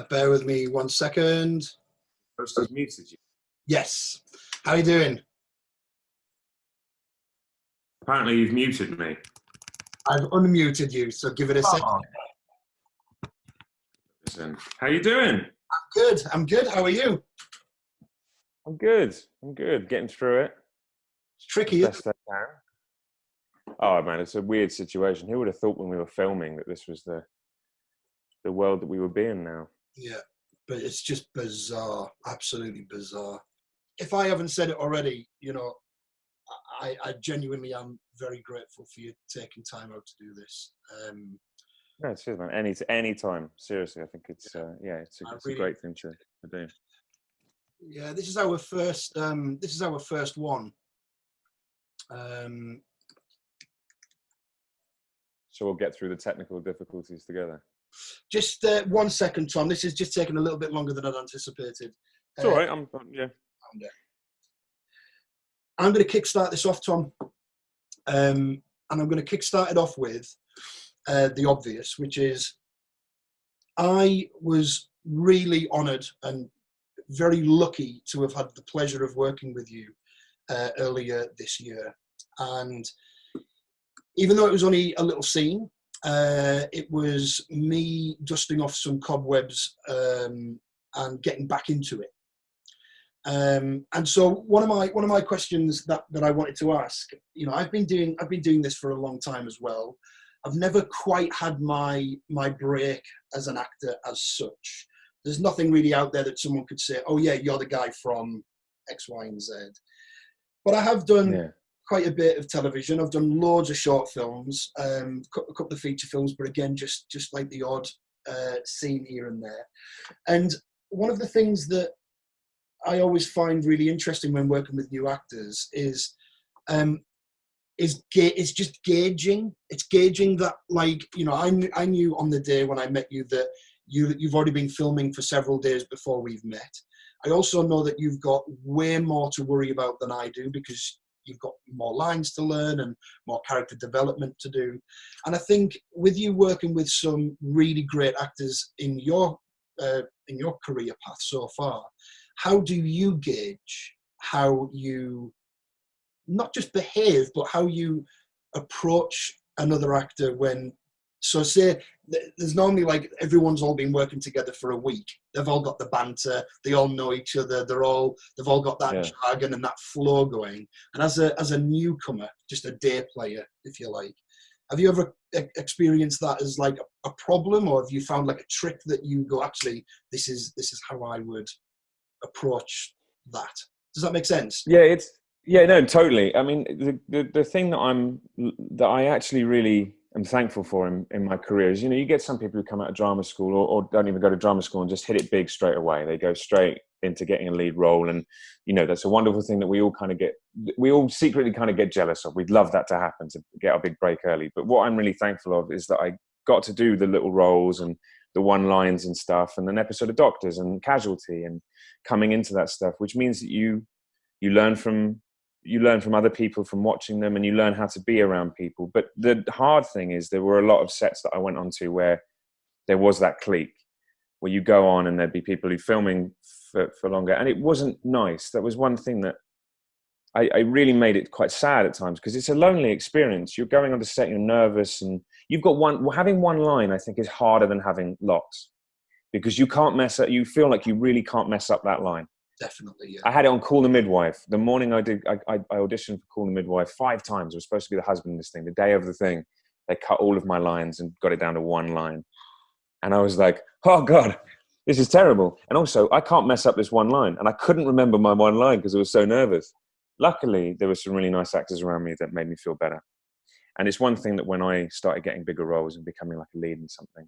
Bear with me 1 second. First, I've muted you. Yes. How are you doing? Apparently, you've muted me. I've unmuted you, so give it a second. Listen, how you doing? I'm good. How are you? I'm good. Getting through it. It's tricky, isn't Best I can. Oh man, it's a weird situation. Who would have thought when we were filming that this was the world that we would be in now? Yeah, but it's just bizarre, absolutely bizarre. If I haven't said it already, I genuinely am very grateful for you taking time out to do this. No, cheers, man. Any time. Seriously, I think it's a great thing to do. Yeah, this is our first. This is our first one. So we'll get through the technical difficulties together. Just 1 second, Tom. This is just taking a little bit longer than I'd anticipated. It's all right. Yeah. I'm going to kickstart this off, Tom. And I'm going to kickstart it off with the obvious, which is I was really honoured and very lucky to have had the pleasure of working with you earlier this year. And even though it was only a little scene, it was me dusting off some cobwebs and getting back into it. And so one of my questions that I wanted to ask, I've been doing this for a long time as well. I've never quite had my break as an actor as such. There's nothing really out there that someone could say, oh yeah, you're the guy from X, Y, and Z. But I have done quite a bit of television. I've done loads of short films, a couple of feature films, but again, just like the odd scene here and there. And one of the things that I always find really interesting when working with new actors is just gauging. It's gauging that, I knew on the day when I met you that you've already been filming for several days before we've met. I also know that you've got way more to worry about than I do because you've got more lines to learn and more character development to do. And I think with you working with some really great actors in your career path so far, how do you gauge how you not just behave, but how you approach another actor say there's normally everyone's all been working together for a week. They've all got the banter. They all know each other. They've all got that jargon and that flow going. And as a newcomer, just a day player, if you like, have you ever experienced that as a problem, or have you found a trick that you go, actually, this is how I would approach that? Does that make sense? No, totally. I mean, the thing that I actually really am thankful for in my career is, you get some people who come out of drama school or don't even go to drama school and just hit it big straight away. They go straight into getting a lead role, and that's a wonderful thing that we all secretly kind of get jealous of. We'd love that to happen, to get our big break early. But what I'm really thankful of is that I got to do the little roles and the one lines and stuff, and an episode of Doctors and Casualty, and coming into that stuff, which means that you learn from other people, from watching them, and you learn how to be around people. But the hard thing is there were a lot of sets that I went onto where there was that clique, where you go on and there'd be people who filming for longer, and it wasn't nice. That was one thing that I really made it quite sad at times, because it's a lonely experience. You're going on the set, you're nervous, and you've got having one line, I think, is harder than having lots, because you can't mess up. You feel like you really can't mess up that line. Definitely, yeah. I had it on Call the Midwife. The morning I auditioned for Call the Midwife 5 times. I was supposed to be the husband in this thing. The day of the thing, they cut all of my lines and got it down to one line. And I was like, oh God, this is terrible. And also, I can't mess up this one line. And I couldn't remember my one line because I was so nervous. Luckily, there were some really nice actors around me that made me feel better. And it's one thing that when I started getting bigger roles and becoming like a lead in something,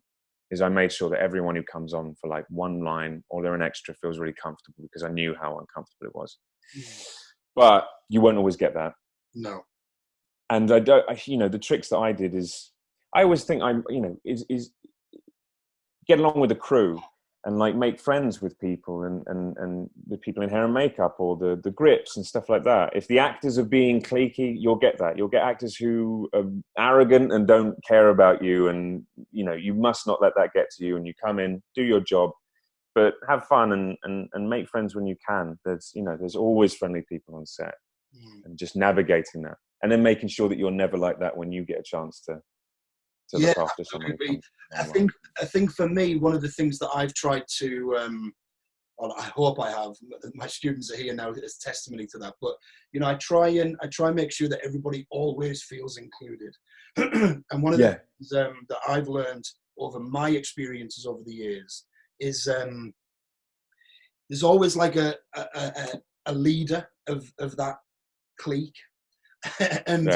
is I made sure that everyone who comes on for one line or they're an extra feels really comfortable, because I knew how uncomfortable it was. But you won't always get that. No. And the tricks that I did is, I always think is get along with the crew. and like make friends with people and the people in hair and makeup or the grips and stuff like that. If the actors are being cliquey, you'll get that. You'll get actors who are arrogant and don't care about you, and you must not let that get to you. And you come in, do your job, but have fun and make friends when you can. There's always friendly people on set, and just navigating that, and then making sure that you're never like that when you get a chance to look after someone. I think for me, one of the things that I've tried to, well, I hope I have. My students are here now as testimony to that. But I try and make sure that everybody always feels included. And one of the things that I've learned over my experiences over the years is there's always like a leader of that clique, and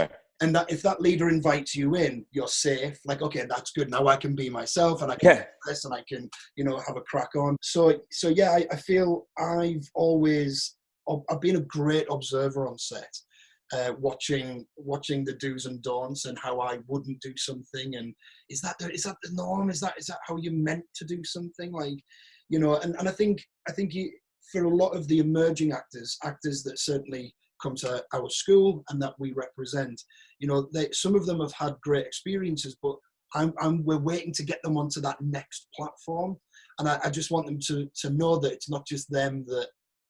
that if that leader invites you in, you're safe. Like, okay, that's good. Now I can be myself, and I can this, and I can, have a crack on. So yeah, I feel I've been a great observer on set, watching the do's and don'ts, and how I wouldn't do something. And is that the norm? Is that how you're meant to do something? Like, and I think for a lot of the emerging actors that certainly come to our school and that we represent, some of them have had great experiences, but we're waiting to get them onto that next platform. And I just want them to know that it's not just them that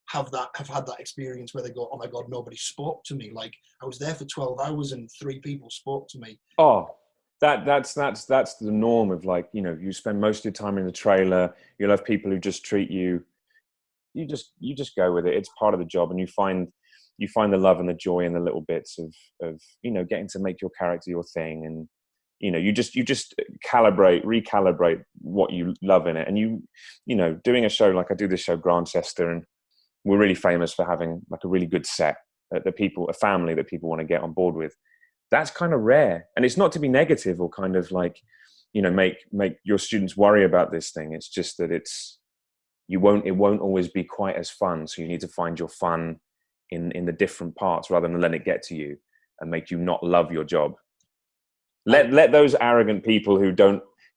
have had that experience where they go, oh my God, nobody spoke to me. Like, I was there for 12 hours and 3 people spoke to me. Oh, that's the norm of, like, you spend most of your time in the trailer. You'll have people who just treat you just go with it. It's part of the job, and you find the love and the joy in the little bits of getting to make your character your thing, and you just recalibrate what you love in it. And doing a show like I do this show Grantchester, and we're really famous for having like a really good set a family that people want to get on board with. That's kind of rare, and it's not to be negative or kind of like make your students worry about this thing. It's just that it won't always be quite as fun, so you need to find your fun in the different parts rather than let it get to you and make you not love your job. Let those arrogant people who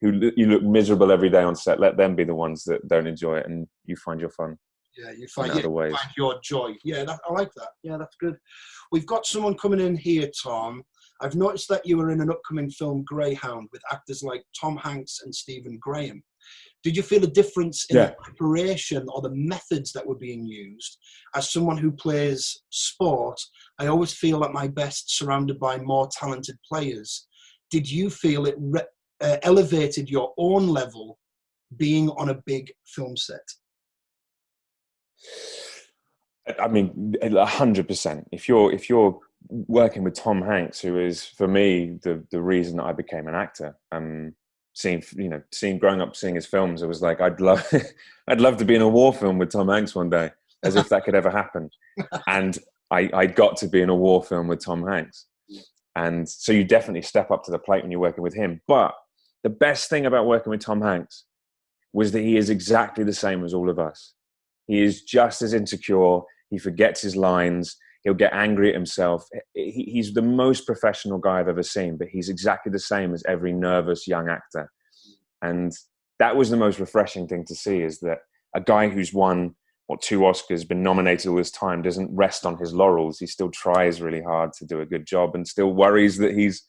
you look miserable every day on set, let them be the ones that don't enjoy it, and you find your fun. Yeah, you find your joy. Yeah, I like that. Yeah, that's good. We've got someone coming in here, Tom. I've noticed that you were in an upcoming film, Greyhound, with actors like Tom Hanks and Stephen Graham. Did you feel a difference in the preparation or the methods that were being used? As someone who plays sport, I always feel at my best surrounded by more talented players. Did you feel it elevated your own level being on a big film set? I mean, 100%. If you're working with Tom Hanks, who is for me the reason that I became an actor, growing up seeing his films, it was like I'd love to be in a war film with Tom Hanks one day, as if that could ever happen. And I got to be in a war film with Tom Hanks, and so you definitely step up to the plate when you're working with him. But the best thing about working with Tom Hanks was that he is exactly the same as all of us. He is just as insecure. He forgets his lines. He'll get angry at himself. He's the most professional guy I've ever seen, but he's exactly the same as every nervous young actor. And that was the most refreshing thing to see, is that a guy who's won 2 Oscars, been nominated all this time, doesn't rest on his laurels. He still tries really hard to do a good job and still worries that he's,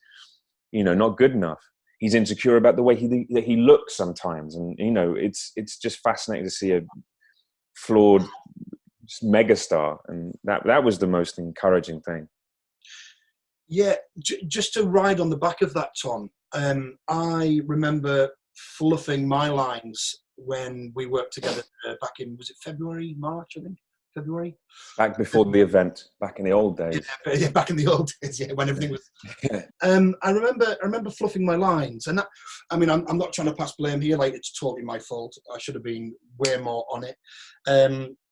not good enough. He's insecure about the way that he looks sometimes. And, it's just fascinating to see a flawed megastar, and that was the most encouraging thing. Yeah, just to ride on the back of that, Tom, I remember fluffing my lines when we worked together back in, was it February, March, I think? February? Back before the event, back in the old days. Yeah, back in the old days, when everything was... I remember fluffing my lines, and that, I mean, I'm not trying to pass blame here, like it's totally my fault. I should have been way more on it.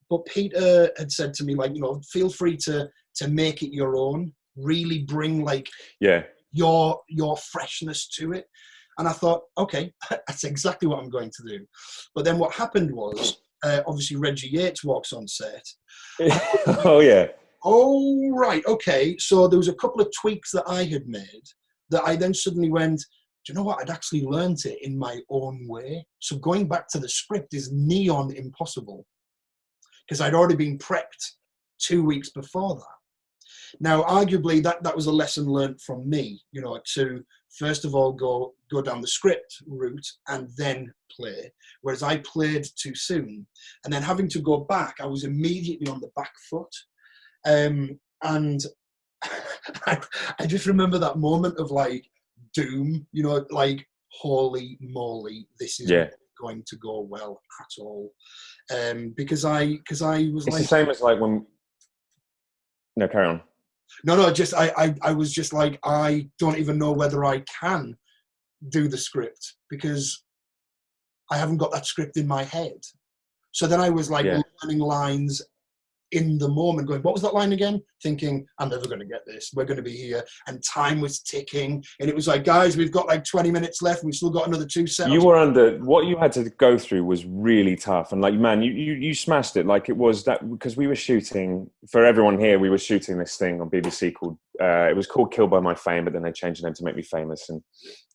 But Peter had said to me, like, feel free to make it your own, really bring your freshness to it. And I thought, okay, that's exactly what I'm going to do. But then what happened was, obviously Reggie Yates walks on set. Oh, yeah. Oh, right, okay. So there was a couple of tweaks that I had made that I then suddenly went, do you know what? I'd actually learnt it in my own way. So going back to the script is neon impossible because I'd already been prepped 2 weeks before that. Now, arguably, that was a lesson learned from me, you know, to first of all go down the script route and then play, whereas I played too soon. And then having to go back, I was immediately on the back foot. And I just remember that moment of like doom, you know, like, holy moly, this is not going to go well at all. Because I was It's like... the same as like when... No, carry on. No, just I was just like, I don't even know whether I can do the script because I haven't got that script in my head. So then I was like learning lines in the moment, going, what was that line again? Thinking, I'm never going to get this. We're going to be here. And time was ticking. And it was like, guys, we've got like 20 minutes left. We've still got another 2 sets. You were under... What you had to go through was really tough. And like, man, you smashed it. Like it was that... Because we were shooting... For everyone here, we were shooting this thing on BBC called... it was called Killed by My Fame, but then they changed the name to Make Me Famous. And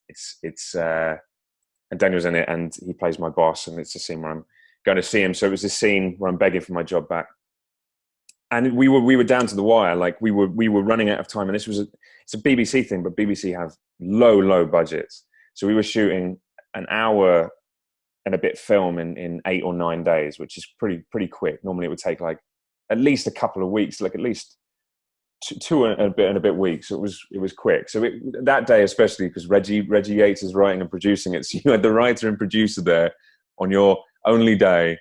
it's and Daniel's in it and he plays my boss. And it's a scene where I'm going to see him. So it was a scene where I'm begging for my job back. And we were down to the wire. Like we were running out of time. And this was it's a BBC thing, but BBC have low budgets. So we were shooting an hour and a bit film in 8 or 9 days, which is pretty quick. Normally it would take like at least a couple of weeks, like at least two and a bit weeks. So it was quick. So that day, especially because Reggie Yates is writing and producing it. So you had the writer and producer there on your only day.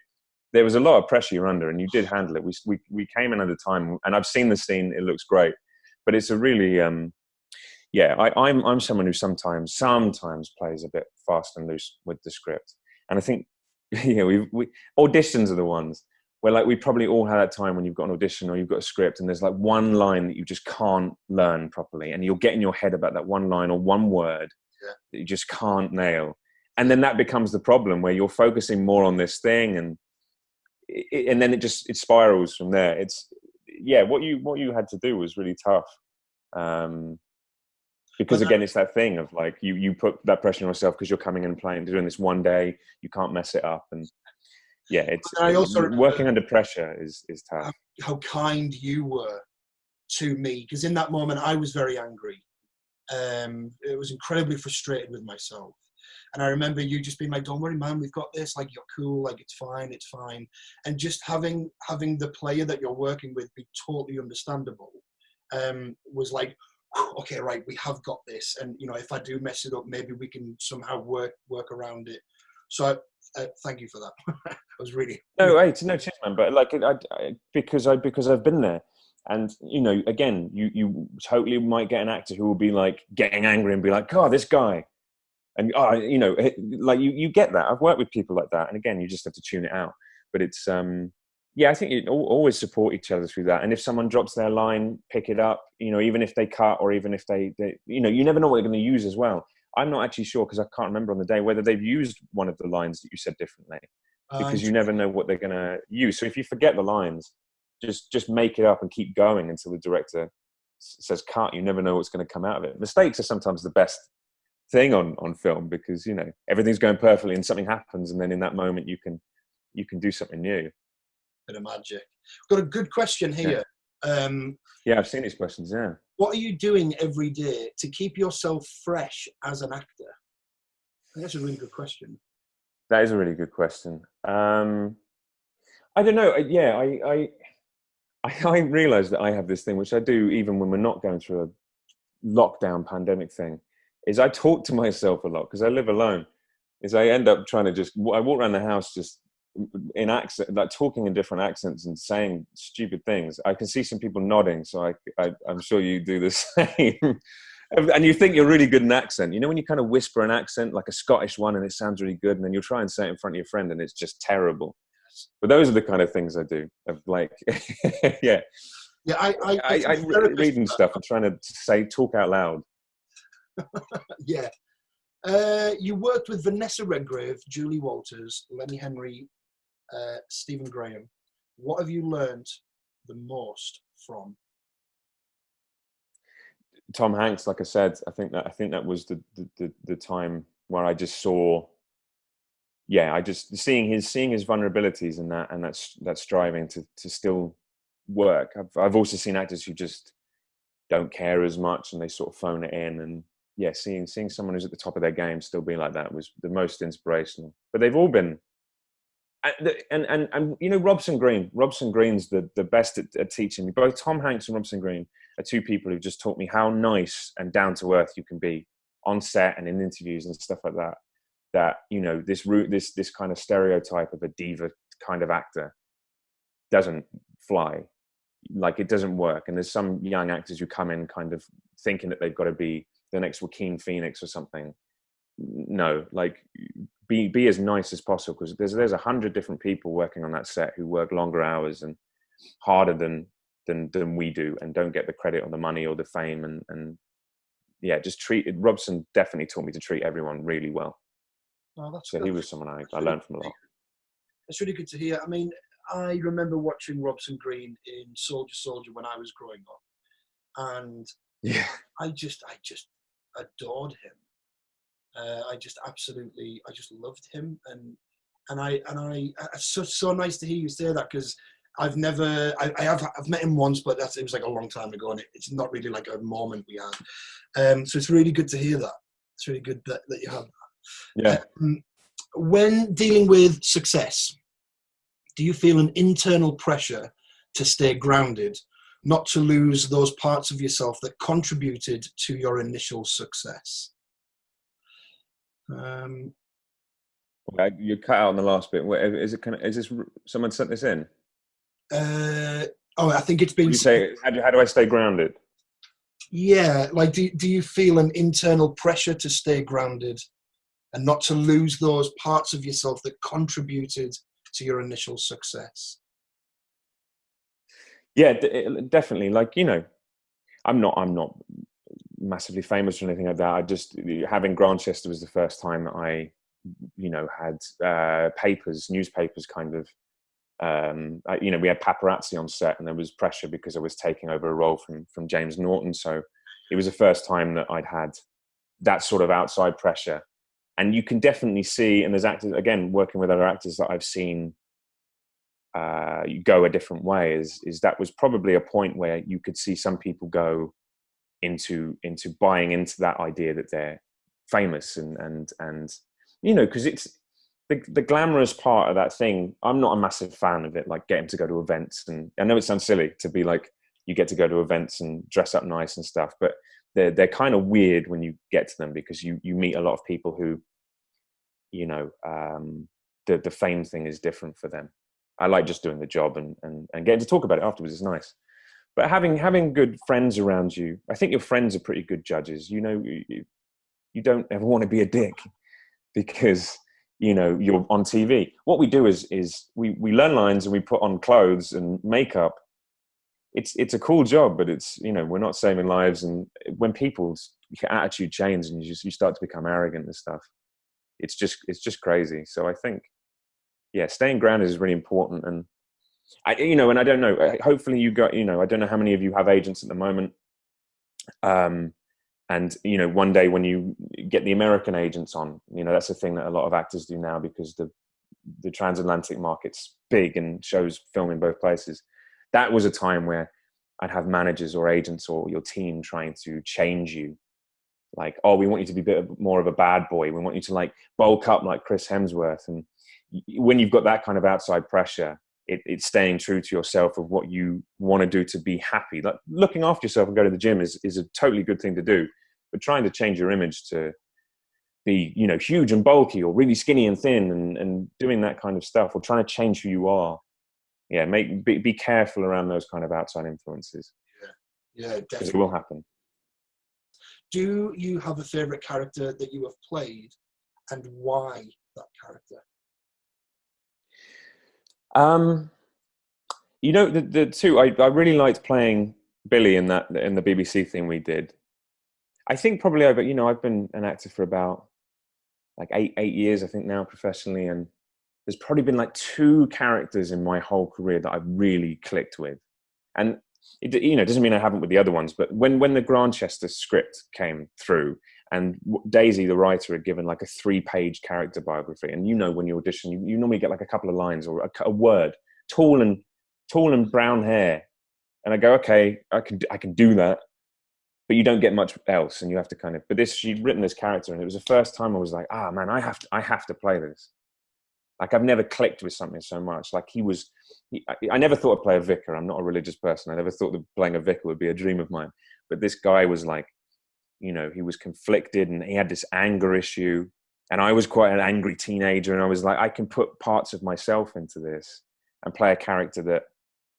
There was a lot of pressure you're under, and you did handle it. We came in at a time, and I've seen the scene. It looks great, but it's a really, I'm someone who sometimes plays a bit fast and loose with the script, and I think, we auditions are the ones where like we probably all had that time when you've got an audition or you've got a script, and there's like one line that you just can't learn properly, and you'll get in your head about that one line or one word that you just can't nail, and then that becomes the problem where you're focusing more on this thing and then it spirals from there. It's what you had to do was really tough, because again it's that thing of like you put that pressure on yourself because you're coming in and playing, doing this one day, you can't mess it up, and working under pressure is tough. How kind you were to me, because in that moment I was very angry. It was incredibly frustrated with myself. And I remember you just being like, don't worry, man, we've got this, like, you're cool, like, it's fine. And just having the player that you're working with be totally understandable was like, okay, right, we have got this. And, you know, if I do mess it up, maybe we can somehow work around it. So thank you for that. I was really... No, cheers, man. But like, because I've been there. And, you know, again, you totally might get an actor who will be like getting angry and be like, God, this guy. And, you know, like you get that. I've worked with people like that. And again, you just have to tune it out. But it's, I think you always support each other through that. And if someone drops their line, pick it up, you know, even if they cut or even if they you know, you never know what they're going to use as well. I'm not actually sure, because I can't remember on the day whether they've used one of the lines that you said differently, because you never know what they're going to use. So if you forget the lines, just make it up and keep going until the director says cut. You never know what's going to come out of it. Mistakes are sometimes the best thing on film, because, you know, everything's going perfectly and something happens, and then in that moment you can do something new. Bit of magic. Got a good question here. I've seen these questions. What are you doing every day to keep yourself fresh as an actor? I think that's a really good question. That is a really good question. I don't know. I realize that I have this thing, which I do even when we're not going through a lockdown pandemic thing, is I talk to myself a lot because I live alone. Is I end up trying to I walk around the house just in accent, like talking in different accents and saying stupid things. I can see some people nodding, so I'm sure you do the same. And you think you're really good in accent. You know when you kind of whisper an accent, like a Scottish one, and it sounds really good, and then you'll try and say it in front of your friend, and it's just terrible. But those are the kind of things I do. Of like, I reading stuff and trying to talk out loud. Yeah. You worked with Vanessa Redgrave, Julie Walters, Lenny Henry, Stephen Graham. What have you learned the most from? Tom Hanks, like I said, I think that was the time where I just saw, I just seeing his vulnerabilities and that striving to still work. I've also seen actors who just don't care as much and they sort of phone it in, and seeing someone who's at the top of their game still be like that was the most inspirational. But they've all been, and you know, Robson Green's the best at teaching me. Both Tom Hanks and Robson Green are two people who've just taught me how nice and down to earth you can be on set and in interviews and stuff like that. That, you know, this kind of stereotype of a diva kind of actor doesn't fly. Like, it doesn't work. And there's some young actors who come in kind of thinking that they've got to be the next Joaquin Phoenix or something. No, like, be as nice as possible, because there's 100 different people working on that set who work longer hours and harder than we do, and don't get the credit or the money or the fame. And just treat it. Robson definitely taught me to treat everyone really well. Oh, so he was someone I learned from a lot. It's really good to hear. I mean, I remember watching Robson Green in Soldier when I was growing up, and I just adored him. I just loved him, and it's so nice to hear you say that, because I've met him once, but it was like a long time ago, and it's not really like a moment we had. So it's really good to hear that. It's really good that you have that. Yeah. When dealing with success, do you feel an internal pressure to stay grounded, not to lose those parts of yourself that contributed to your initial success? You cut out on the last bit. Is this someone sent this in? I think it's been. You say, how do I stay grounded? Yeah, like, do you feel an internal pressure to stay grounded and not to lose those parts of yourself that contributed to your initial success? Yeah, definitely. Like, you know, I'm not massively famous or anything like that. I just, having Grantchester was the first time that I, you know, had newspapers kind of, you know, we had paparazzi on set, and there was pressure because I was taking over a role from James Norton. So it was the first time that I'd had that sort of outside pressure. And you can definitely see, and there's actors, again, working with other actors that I've seen go a different way, is that was probably a point where you could see some people go into buying into that idea that they're famous, and you know, because it's the glamorous part of that thing. I'm not a massive fan of it, like getting to go to events, and I know it sounds silly to be like, you get to go to events and dress up nice and stuff, but they're kind of weird when you get to them, because you meet a lot of people who, you know, the fame thing is different for them. I like just doing the job and getting to talk about it afterwards is nice. But having good friends around you, I think your friends are pretty good judges. You know, you don't ever want to be a dick because, you know, you're on TV. What we do is we learn lines and we put on clothes and makeup. It's a cool job, but it's, you know, we're not saving lives. And when people's attitude changes and you start to become arrogant and stuff, it's just crazy. So I think, staying grounded is really important. And you know, and I don't know, hopefully you got, you know, I don't know how many of you have agents at the moment. And, you know, one day when you get the American agents on, you know, that's the thing that a lot of actors do now, because the transatlantic market's big and shows film in both places. That was a time where I'd have managers or agents or your team trying to change you. Like, oh, we want you to be a bit more of a bad boy. We want you to like bulk up like Chris Hemsworth. And when you've got that kind of outside pressure, it's staying true to yourself of what you want to do to be happy. Like, looking after yourself and go to the gym is a totally good thing to do. But trying to change your image to be, you know, huge and bulky or really skinny and thin, and doing that kind of stuff, or trying to change who you are. Yeah, be careful around those kind of outside influences. Yeah, definitely. Because it will happen. Do you have a favorite character that you have played, and why that character? You know, the two, I really liked playing Billy in the BBC thing we did. I think probably over, you know, I've been an actor for about like eight years, I think now, professionally, and there's probably been like two characters in my whole career that I've really clicked with. And it doesn't mean I haven't with the other ones, but when the Grantchester script came through, and Daisy, the writer, had given like a 3-page character biography, and when you audition, you normally get like a couple of lines or a word, tall and brown hair, and I go, okay, I can do that, but you don't get much else, and you have to kind of. But she'd written this character, and it was the first time I was like, man, I have to play this. Like, I've never clicked with something so much. Like, I never thought I'd play a vicar. I'm not a religious person. I never thought that playing a vicar would be a dream of mine. But this guy was like, he was conflicted, and he had this anger issue. And I was quite an angry teenager. And I was like, I can put parts of myself into this and play a character that,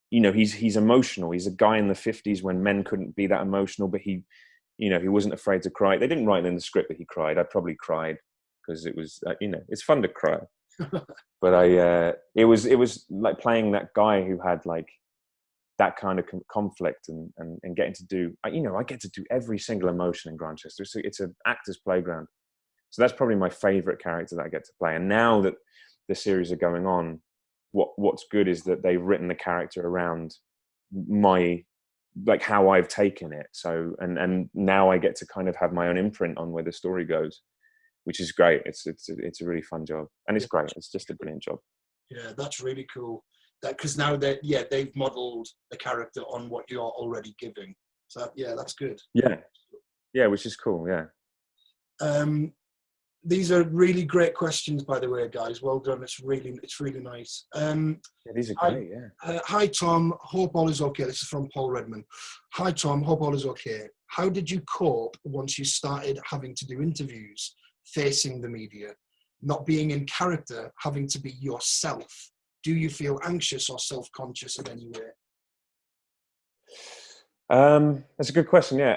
he's emotional. He's a guy in the 50s when men couldn't be that emotional, but he wasn't afraid to cry. They didn't write in the script that he cried. I probably cried because it was, it's fun to cry. But it was like playing that guy who had like that kind of conflict and getting to do, I get to do every single emotion in Grantchester. It's an actor's playground. So that's probably my favorite character that I get to play. And now that the series are going on, what's good is that they've written the character around like how I've taken it. So, and now I get to kind of have my own imprint on where the story goes, which is great. It's a really fun job, and it's great. It's just a brilliant job. Yeah, that's really cool. Because now they've modelled the character on what you're already giving. So yeah, that's good. Yeah, which is cool. Yeah. These are really great questions, by the way, guys. Well done. It's really nice. These are great. Hi, Tom. Hope all is okay. This is from Paul Redman. Hi, Tom. Hope all is okay. How did you cope once you started having to do interviews, facing the media, not being in character, having to be yourself? Do you feel anxious or self-conscious in any way? That's a good question. Yeah,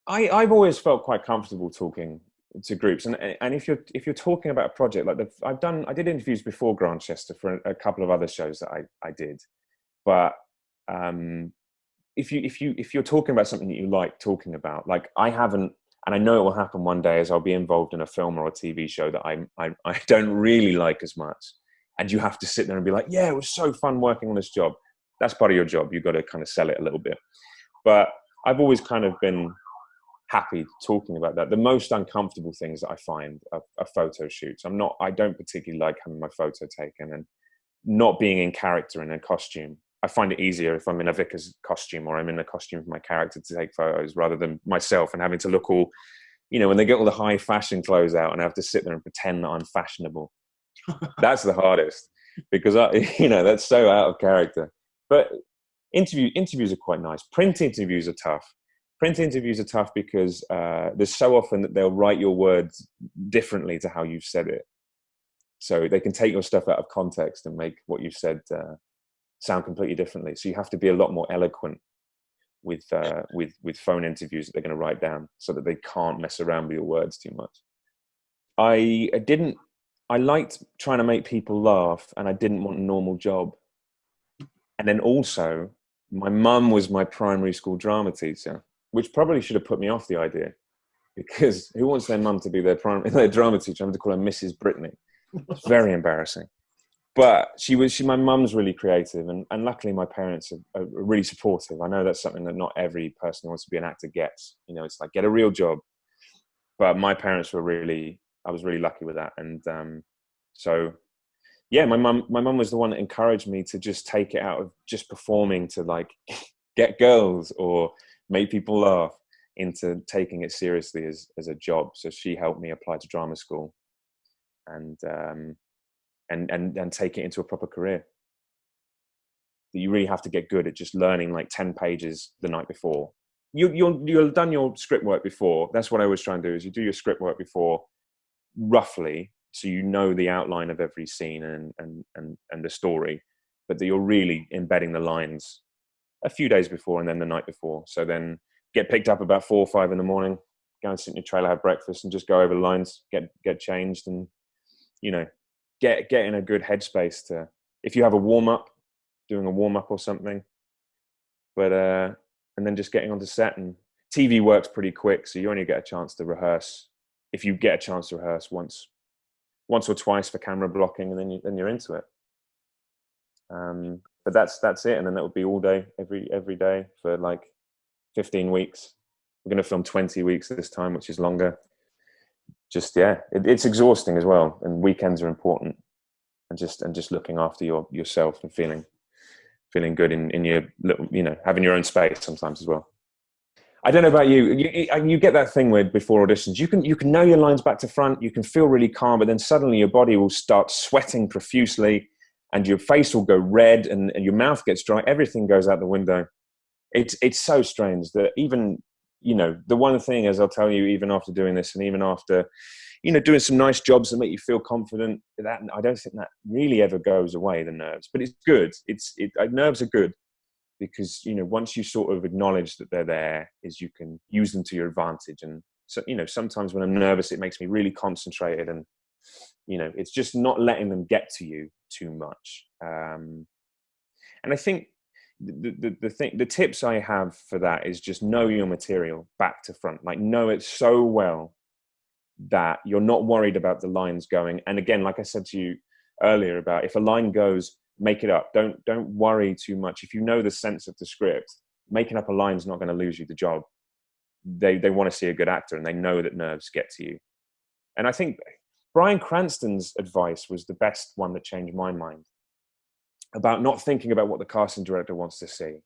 I've always felt quite comfortable talking to groups, and if you're talking about a project like I did interviews before Grantchester for a couple of other shows that I did, but if you're talking about something that you like talking about, like I haven't. And I know it will happen one day, as I'll be involved in a film or a TV show that I don't really like as much. And you have to sit there and be like, yeah, it was so fun working on this job. That's part of your job. You've got to kind of sell it a little bit. But I've always kind of been happy talking about that. The most uncomfortable things that I find are photo shoots. I don't particularly like having my photo taken, and not being in character in a costume. I find it easier if I'm in a vicar's costume or I'm in the costume of my character to take photos, rather than myself and having to look all, when they get all the high fashion clothes out and I have to sit there and pretend that I'm fashionable. That's the hardest, because that's so out of character. But interviews are quite nice. Print interviews are tough. Print interviews are tough because there's so often that they'll write your words differently to how you've said it. So they can take your stuff out of context and make what you've said sound completely differently. So you have to be a lot more eloquent with phone interviews that they're going to write down, so that they can't mess around with your words too much. I liked trying to make people laugh, and I didn't want a normal job. And then also, my mum was my primary school drama teacher, which probably should have put me off the idea, because who wants their mum to be their drama teacher? I'm going to call her Mrs. Brittany. It's very embarrassing. But my mum's really creative, and luckily my parents are really supportive. I know that's something that not every person who wants to be an actor gets. It's like, get a real job. But my parents I was really lucky with that. And so, yeah, my mum was the one that encouraged me to just take it out of just performing to like get girls or make people laugh, into taking it seriously as a job. So she helped me apply to drama school and take it into a proper career. That you really have to get good at just learning like 10 pages the night before. You've done your script work before. That's what I always try and do, is you do your script work before, roughly, so you know the outline of every scene and the story, but that you're really embedding the lines a few days before and then the night before. So then get picked up about 4 or 5 in the morning, go and sit in your trailer, have breakfast, and just go over the lines, get changed, and get in a good headspace to, if you have a warm-up, doing a warm-up or something. But and then just getting onto set. And TV works pretty quick, so you only get a chance to rehearse, if you get a chance to rehearse once or twice for camera blocking, and then you're into it. but that's it. And then that would be all day, every day for like 15 weeks. We're going to film 20 weeks this time, which is longer. Just, yeah, it's exhausting as well. And weekends are important, and just looking after yourself and feeling good in your little, having your own space sometimes as well. I don't know about you. You get that thing where before auditions, you can know your lines back to front. You can feel really calm, but then suddenly your body will start sweating profusely, and your face will go red, and your mouth gets dry. Everything goes out the window. It's so strange that even, the one thing, as I'll tell you, even after doing this, and even after, doing some nice jobs that make you feel confident, that I don't think that really ever goes away, the nerves. But it's good. Nerves are good. Because, once you sort of acknowledge that they're there, is you can use them to your advantage. And so, sometimes when I'm nervous, it makes me really concentrated, and, it's just not letting them get to you too much. And I think the tips I have for that is just know your material back to front, like know it so well that you're not worried about the lines going. And again, like I said to you earlier about if a line goes, make it up. Don't worry too much. If you know the sense of the script, making up a line is not going to lose you the job. They want to see a good actor, and they know that nerves get to you. And I think Bryan Cranston's advice was the best one that changed my mind, about not thinking about what the casting director wants to see,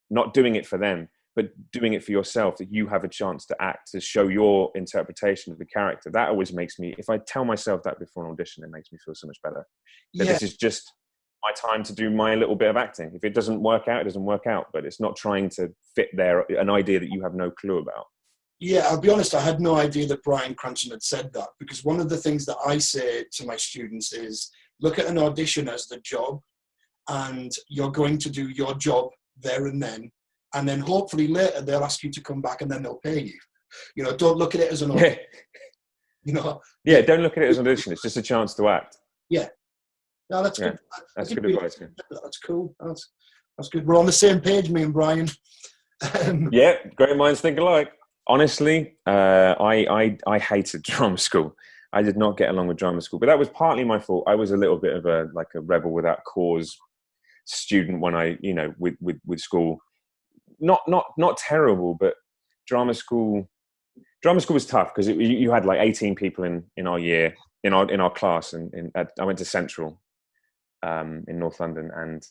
not doing it for them, but doing it for yourself, that you have a chance to act, to show your interpretation of the character. That always makes me, if I tell myself that before an audition, it makes me feel so much better. That this is just my time to do my little bit of acting. If it doesn't work out, it doesn't work out, but it's not trying to fit an idea that you have no clue about. Yeah, I'll be honest, I had no idea that Bryan Cranston had said that, because one of the things that I say to my students is, look at an audition as the job, and you're going to do your job there and then hopefully later they'll ask you to come back and then they'll pay you. Don't look at it as an audition. Yeah, don't look at it as an audition. It's just a chance to act. Yeah. No, that's good. That's good advice. That's cool. That's good. We're on the same page, me and Brian. Yeah, great minds think alike. Honestly, I hated drama school. I did not get along with drama school, but that was partly my fault. I was a little bit of a rebel without cause student when I, with school. Not terrible, but drama school was tough because you had like 18 people in our year, in our class, and I went to Central in North London, and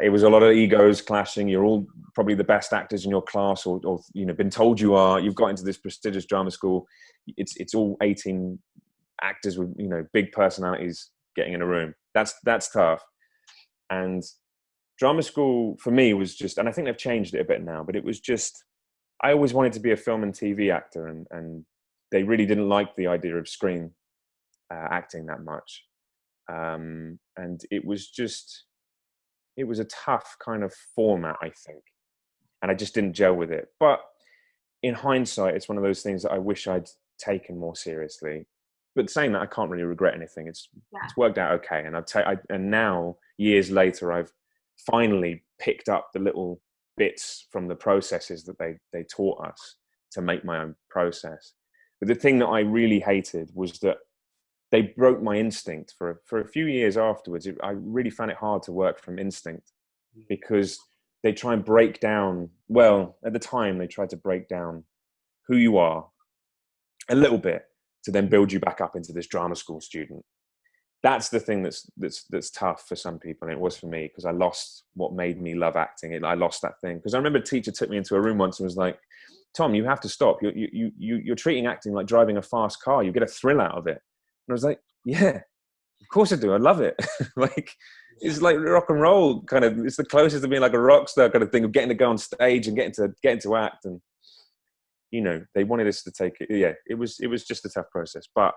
it was a lot of egos clashing. You're all probably the best actors in your class, or been told you are. You've got into this prestigious drama school. It's all 18 actors with big personalities getting in a room. That's tough. And drama school for me was just, and I think they've changed it a bit now, but it was just, I always wanted to be a film and TV actor, and they really didn't like the idea of screen acting that much. And it was a tough kind of format, I think. And I just didn't gel with it. But in hindsight, it's one of those things that I wish I'd taken more seriously. But saying that, I can't really regret anything. It's worked out okay. And and now, years later, I've finally picked up the little bits from the processes that they taught us to make my own process. But the thing that I really hated was that they broke my instinct for a few years afterwards. I really found it hard to work from instinct, because they try and break down, well, at the time they tried to break down who you are a little bit to then build you back up into this drama school student. That's the thing that's tough for some people, and it was for me, because I lost what made me love acting. I lost that thing, because I remember a teacher took me into a room once and was like, "Tom, you have to stop. You're treating acting like driving a fast car. You get a thrill out of it." And I was like, "Yeah, of course I do. I love it." It's like rock and roll kind of. It's the closest to being like a rock star kind of thing, of getting to go on stage and getting to act. And they wanted us to take it. Yeah, it was just a tough process, but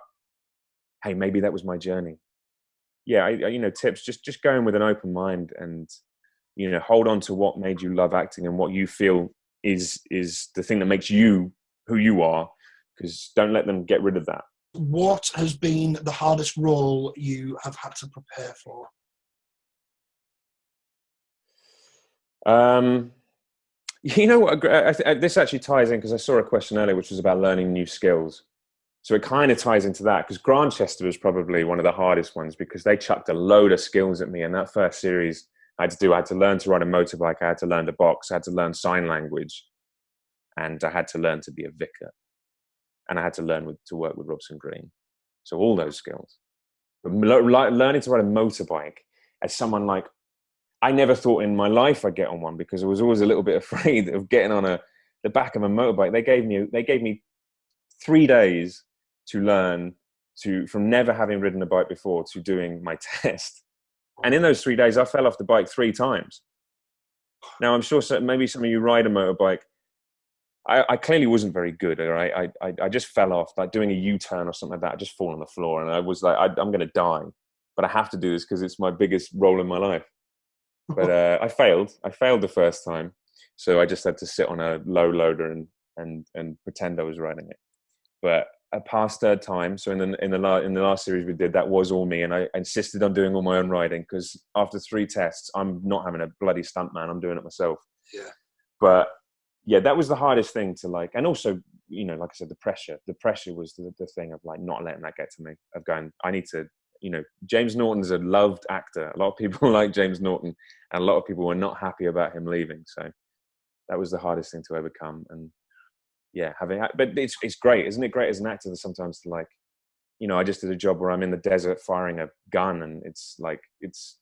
hey, maybe that was my journey. Yeah, I tips, just go in with an open mind, and hold on to what made you love acting and what you feel is the thing that makes you who you are, because don't let them get rid of that. What has been the hardest role you have had to prepare for? This actually ties in, because I saw a question earlier which was about learning new skills. So it kind of ties into that, because Grantchester was probably one of the hardest ones, because they chucked a load of skills at me. And that first series I had to learn to ride a motorbike. I had to learn to box. I had to learn sign language, and I had to learn to be a vicar, and I had to learn to work with Robson Green. So all those skills. But learning to ride a motorbike as someone like, I never thought in my life I'd get on one, because I was always a little bit afraid of getting on the back of a motorbike. They gave me 3 days to learn from never having ridden a bike before to doing my test. And in those 3 days, I fell off the bike 3 times. Now, I'm sure maybe some of you ride a motorbike. I clearly wasn't very good. All right, I just fell off, like doing a U-turn or something like that. I just fall on the floor, and I was like, I'm going to die, but I have to do this because it's my biggest role in my life. But I failed. I failed the first time, so I just had to sit on a low loader and pretend I was riding it. But I passed third time. So in the last series we did, that was all me, and I insisted on doing all my own riding, because after 3 tests, I'm not having a bloody stunt man. I'm doing it myself. Yeah. But yeah, that was the hardest thing to like, and also, you know, like I said, the pressure was the thing of like not letting that get to me, of going, I need to, you know, James Norton's a loved actor. A lot of people like James Norton, and a lot of people were not happy about him leaving. So that was the hardest thing to overcome. And yeah, but it's great, isn't it? Great as an actor sometimes to like, you know, I just did a job where I'm in the desert firing a gun, and it's like, it's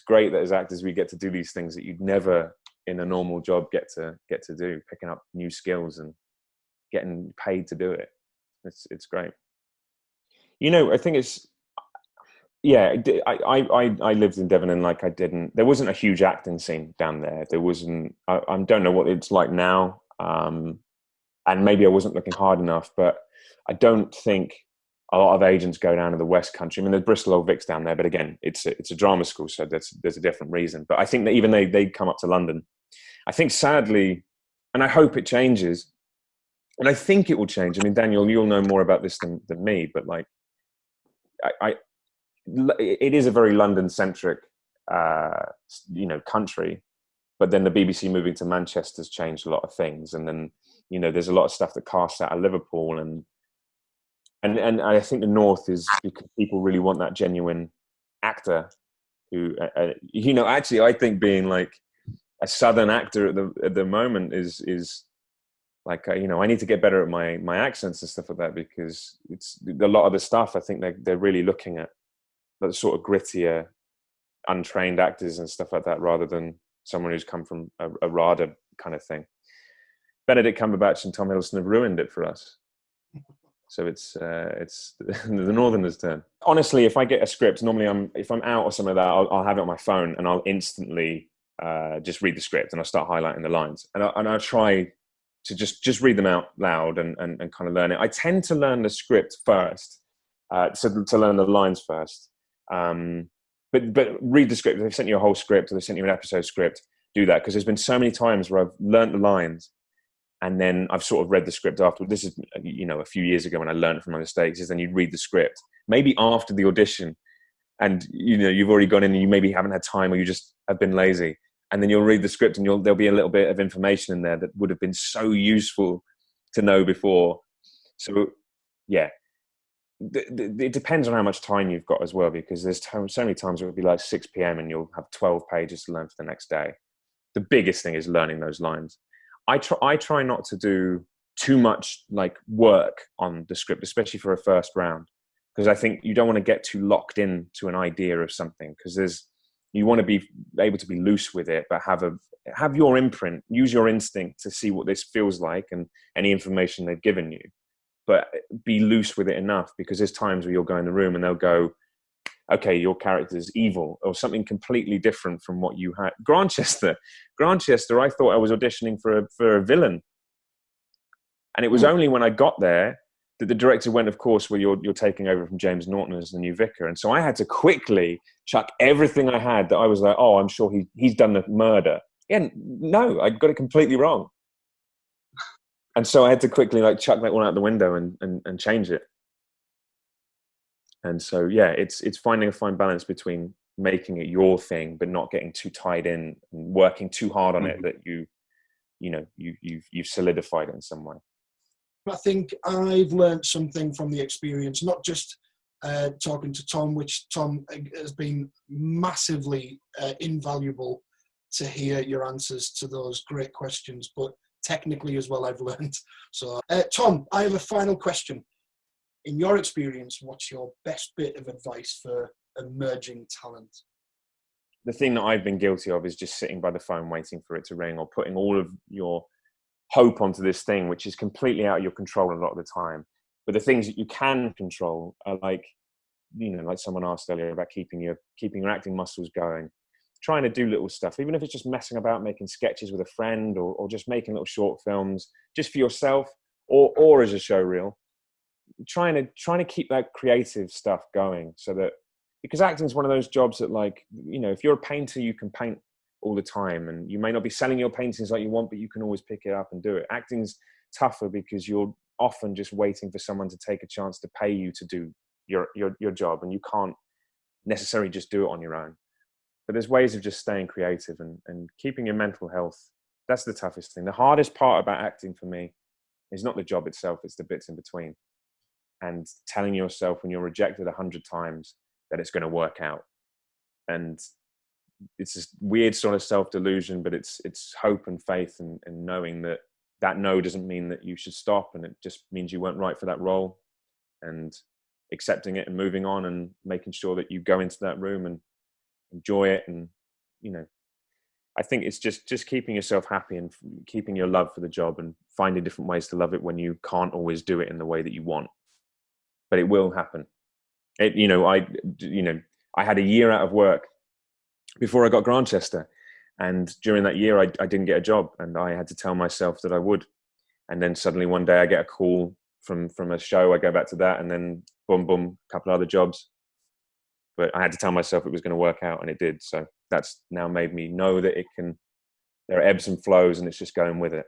great that as actors we get to do these things that you'd never in a normal job get to do, picking up new skills and getting paid to do it. It's great. You know, I think it's, yeah, I lived in Devon, and like there wasn't a huge acting scene down there. There wasn't, I don't know what it's like now. And maybe I wasn't looking hard enough, but I don't think a lot of agents go down to the West Country. I mean, there's Bristol Old Vics down there, but again, it's a drama school, so there's a different reason. But I think that even they come up to London. I think sadly, and I hope it changes, and I think it will change. I mean, Daniel, you'll know more about this than me, but like, it is a very London-centric, you know, country. But then the BBC moving to Manchester's changed a lot of things, and then, you know, there's a lot of stuff that casts out of Liverpool, and I think the North is because people really want that genuine actor who, you know, actually I think being like a Southern actor at the moment is like, you know, I need to get better at my accents and stuff like that, because it's a lot of the stuff I think they're really looking at that sort of grittier, untrained actors and stuff like that, rather than someone who's come from a RADA kind of thing. Benedict Cumberbatch and Tom Hiddleston have ruined it for us. So it's the Northerners' turn. Honestly, if I get a script, normally if I'm out or something like that, I'll have it on my phone, and I'll instantly just read the script, and I'll start highlighting the lines, and I'll try to just read them out loud and kind of learn it. I tend to learn the script first, to learn the lines first. But read the script. If they've sent you a whole script, or they've sent you an episode script, do that, because there's been so many times where I've learnt the lines, and then I've sort of read the script afterward. This is, you know, a few years ago when I learned from my mistakes, is then you read the script, maybe after the audition, and, you know, you've already gone in and you maybe haven't had time, or you just have been lazy. And then you'll read the script, and there'll be a little bit of information in there that would have been so useful to know before. So, yeah. It depends on how much time you've got as well, because there's so many times it would be like 6 p.m. and you'll have 12 pages to learn for the next day. The biggest thing is learning those lines. I try not to do too much like work on the script, especially for a first round, because I think you don't want to get too locked in to an idea of something, because you want to be able to be loose with it, but have your imprint, use your instinct to see what this feels like and any information they've given you, but be loose with it enough, because there's times where you'll go in the room and they'll go, okay, your character's evil, or something completely different from what you had. Grantchester, I thought I was auditioning for a villain. And it was only when I got there that the director went, of course, well, you're taking over from James Norton as the new vicar. And so I had to quickly chuck everything I had that I was like, oh, I'm sure he's done the murder. Yeah, no, I got it completely wrong. And so I had to quickly like chuck that one out the window and change it. And so, yeah, it's finding a fine balance between making it your thing, but not getting too tied in and working too hard on it that you've solidified it in some way. I think I've learned something from the experience, not just talking to Tom, which Tom has been massively invaluable to hear your answers to those great questions, but technically as well I've learned. So Tom, I have a final question. In your experience, what's your best bit of advice for emerging talent? The thing that I've been guilty of is just sitting by the phone waiting for it to ring, or putting all of your hope onto this thing, which is completely out of your control a lot of the time. But the things that you can control are like, like someone asked earlier about keeping your acting muscles going, trying to do little stuff, even if it's just messing about, making sketches with a friend, or just making little short films just for yourself, or as a show reel, trying to keep that creative stuff going, so that, because acting is one of those jobs that, like, if you're a painter, you can paint all the time, and you may not be selling your paintings like you want, but you can always pick it up and do it. Acting's tougher because you're often just waiting for someone to take a chance to pay you to do your job, and you can't necessarily just do it on your own. But there's ways of just staying creative and keeping your mental health. That's the toughest thing. The hardest part about acting for me is not the job itself, it's the bits in between, and telling yourself when you're rejected 100 times that it's going to work out. And it's this weird sort of self-delusion, but it's hope and faith, and knowing that no doesn't mean that you should stop, and it just means you weren't right for that role, and accepting it and moving on, and making sure that you go into that room and enjoy it. And I think it's just keeping yourself happy and keeping your love for the job, and finding different ways to love it when you can't always do it in the way that you want, but it will happen. I had a year out of work before I got Grantchester, and during that year I didn't get a job, and I had to tell myself that I would. And then suddenly one day I get a call from a show, I go back to that, and then boom, a couple of other jobs. But I had to tell myself it was going to work out, and it did. So that's now made me know that there are ebbs and flows, and it's just going with it.